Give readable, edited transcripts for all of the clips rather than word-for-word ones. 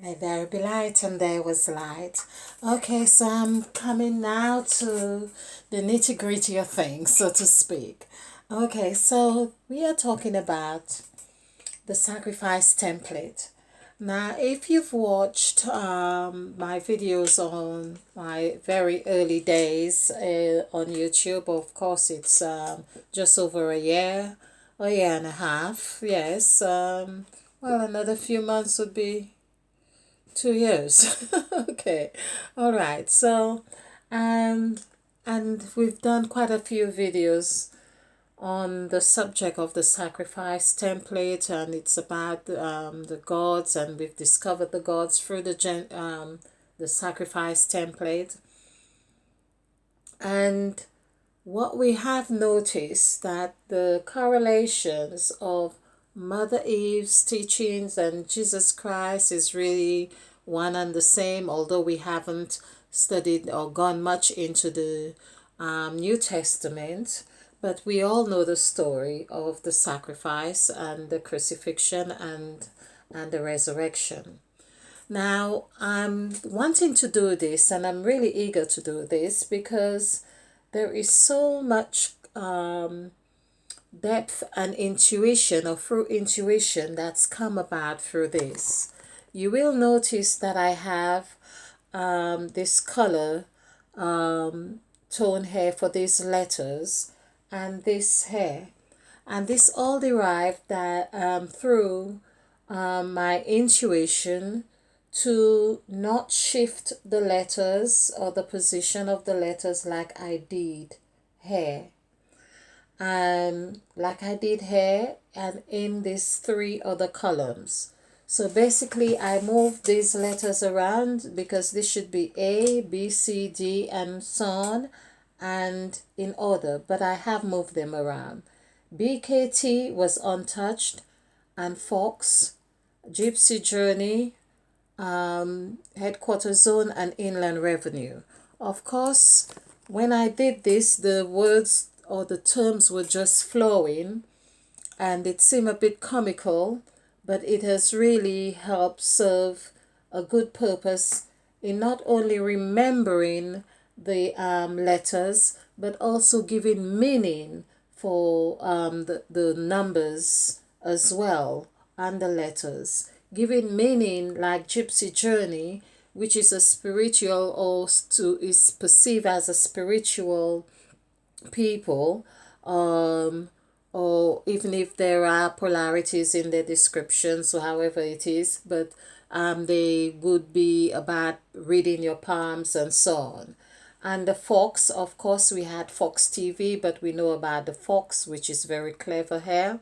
May there be light, and there was light. Okay, so I'm coming now to the nitty gritty of things, so to speak. Okay, so we are talking about the sacrifice template. Now, if you've watched my videos on my very early days on YouTube, of course, it's just over a year and a half. Yes, well, another few months would be 2 years. Okay, all right. So, um, and we've done quite a few videos on the subject of the sacrifice template, and it's about the gods, and we've discovered the gods through the sacrifice template. And what we have noticed that the correlations of Mother Eve's teachings and Jesus Christ is really one and the same, although we haven't studied or gone much into the New Testament. But we all know the story of the sacrifice and the crucifixion and the resurrection. Now, I'm wanting to do this, and I'm really eager to do this because there is so much depth and intuition, or through intuition, that's come about through this. You will notice that I have this color tone here for these letters and this hair. And this all derived that through my intuition to not shift the letters or the position of the letters like I did here. Like I did here and in these three other columns. So basically I moved these letters around because this should be A, B, C, D, and so on, and in order, but I have moved them around. BKT was untouched, and Fox, Gypsy Journey, headquarters zone, and inland revenue. Of course, when I did this, the words or the terms were just flowing, and it seemed a bit comical, but it has really helped serve a good purpose in not only remembering the letters, but also giving meaning for the numbers as well, and the letters. Giving meaning like Gypsy Journey, which is a spiritual, or is perceived as a spiritual people, or even if there are polarities in their descriptions, so however it is, but they would be about reading your palms and so on. And the Fox, of course, we had Fox TV, but we know about the Fox, which is very clever here.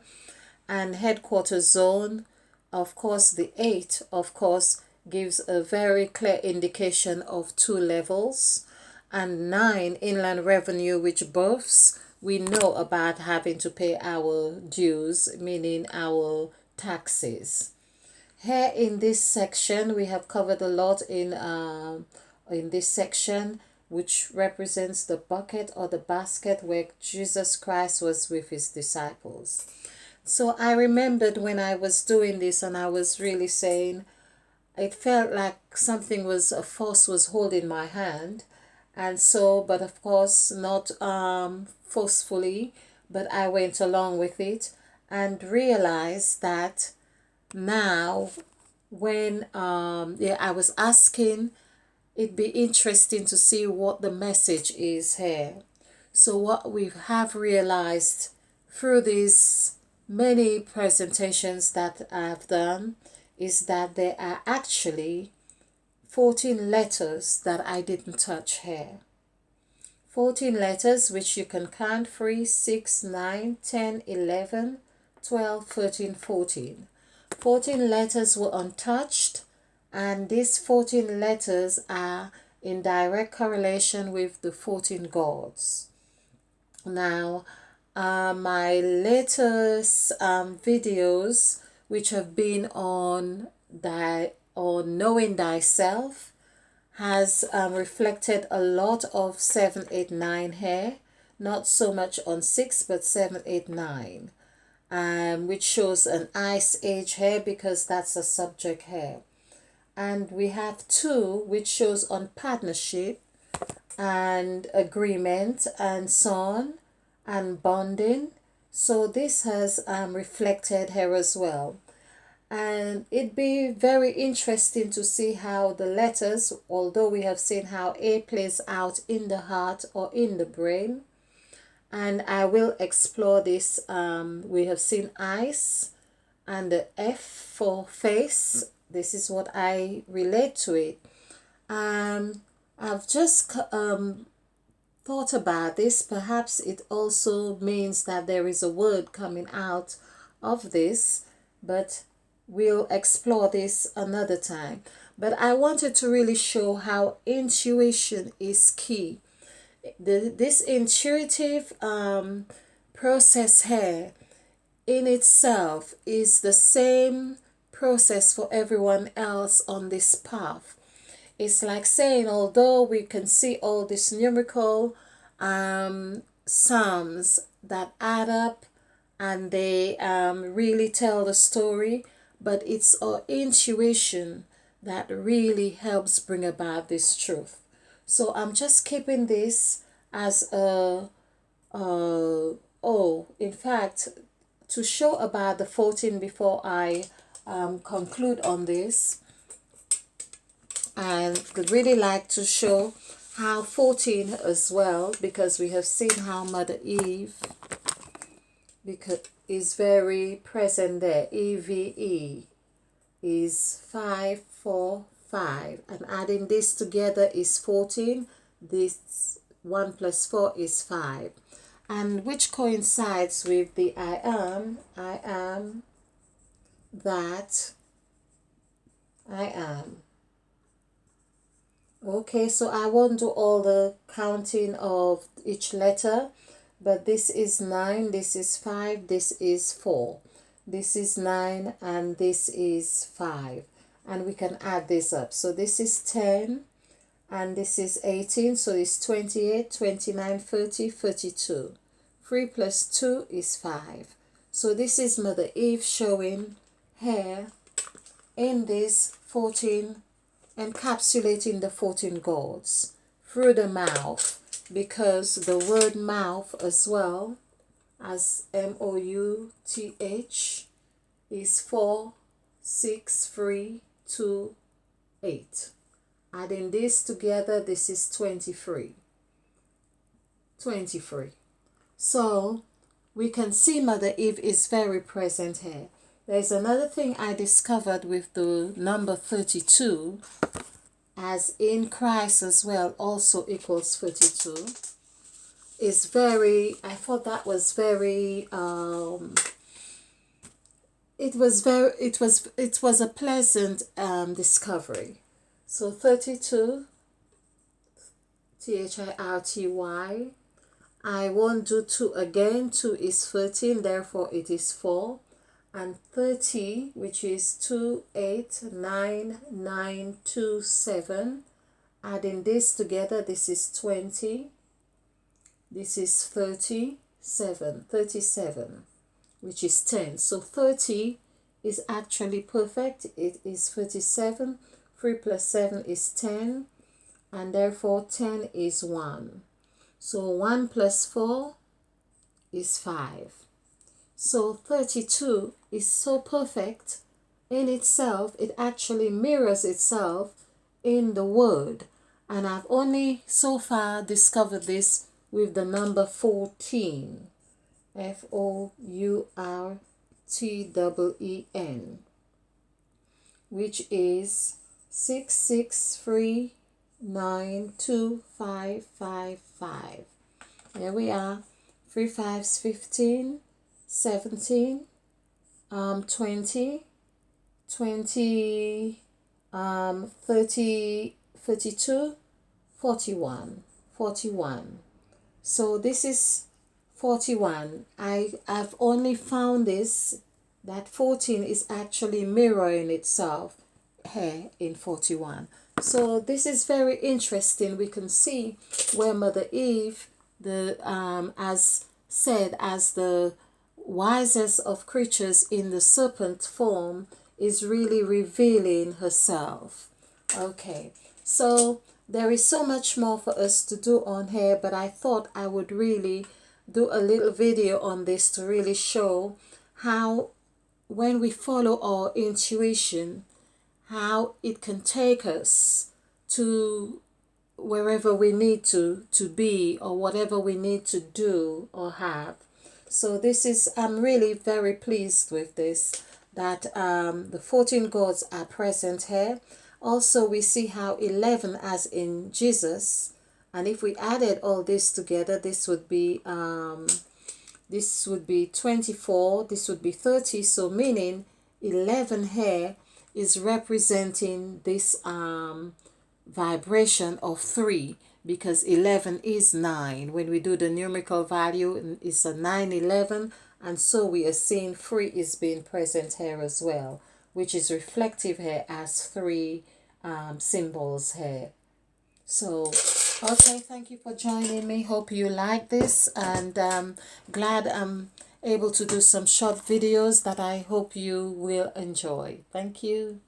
And headquarters zone, of course, the 8, of course, gives a very clear indication of 2 levels. And 9, inland revenue, which births, we know about having to pay our dues, meaning our taxes. Here in this section, we have covered a lot in this section, which represents the bucket or the basket where Jesus Christ was with his disciples. So I remembered when I was doing this, and I was really saying, it felt like a force was holding my hand. And so, but of course, not forcefully, but I went along with it and realized that now, when I was asking, it'd be interesting to see what the message is here. So what we have realized through these many presentations that I've done is that there are actually 14 letters that I didn't touch here. 14 letters which you can count: 3, 6, 9, 10, 11, 12, 13, 14. 14 letters were untouched, and these 14 letters are in direct correlation with the 14 gods. Now, my latest videos, which have been on knowing thyself, has reflected a lot of 7, 8, 9 here, not so much on 6, but 7, 8, 9, which shows an ice age here because that's a subject here. and we have 2, which shows on partnership and agreement and so on, and bonding. So this has reflected here as well. And it'd be very interesting to see how the letters, although we have seen how A plays out in the heart or in the brain, and I will explore this. We have seen eyes and the F for face. This is what I relate to it. I've just thought about this. Perhaps it also means that there is a word coming out of this, but we'll explore this another time. But I wanted to really show how intuition is key. This intuitive process here in itself is the same process for everyone else on this path. It's like saying, although we can see all these numerical sums that add up and they really tell the story, but it's our intuition that really helps bring about this truth. So I'm just keeping this as in fact, to show about the 14 before I conclude on this. I would really like to show how 14 as well, because we have seen how Mother Eve is very present there. EVE is 5, 4, 5, and adding this together is 14. This 1 plus 4 is 5, and which coincides with the I am that I am. Okay, so I won't do all the counting of each letter, but this is 9, this is 5, this is 4, this is 9, and this is 5, and we can add this up. So this is 10, and this is 18, so it's 28, 29, 30, 32. 3 plus 2 is 5. So this is Mother Eve showing here in this 14, encapsulating the 14 gods through the mouth, because the word mouth as well as MOUTH is 4, 6, 3, 2, 8. Adding this together, this is 23. 23. So we can see Mother Eve is very present here. There's another thing I discovered with the number 32, as in Christ as well also equals 32. Is very, I thought that was very it was a pleasant discovery. So 32, THIRTY. I won't do 2 again. 2 is 13, therefore it is 4. And 30, which is 2, 8, 9, 9, 2, 7. Adding this together, this is 20. This is 37, which is 10. So 30 is actually perfect. It is 37. 3 plus 7 is 10. And therefore 10 is 1. So 1 plus 4 is 5. So 32 is so perfect in itself, it actually mirrors itself in the word. And I've only so far discovered this with the number 14. FOURTEEN, which is 6639255. There we are. 3 5s 15, 17, 20, 20, 30, 32, 41, 41. So this is 41. I've only found this, that 14 is actually mirroring itself here in 41. So this is very interesting. We can see where Mother Eve, as said, as the wisest of creatures in the serpent form, is really revealing herself. Okay, so there is so much more for us to do on here, but I thought I would really do a little video on this to really show how when we follow our intuition, how it can take us to wherever we need to be, or whatever we need to do or have. So this is, I'm really very pleased with this, that the 14 gods are present here. Also we see how 11 as in Jesus, and if we added all this together, this would be 24, this would be 30, so meaning 11 here is representing this vibration of 3, because 11 is 9. When we do the numerical value, it's a 911, and so we are seeing 3 is being present here as well, which is reflective here as 3 symbols here. So okay, thank you for joining me. Hope you like this, and glad I'm able to do some short videos that I hope you will enjoy. Thank you.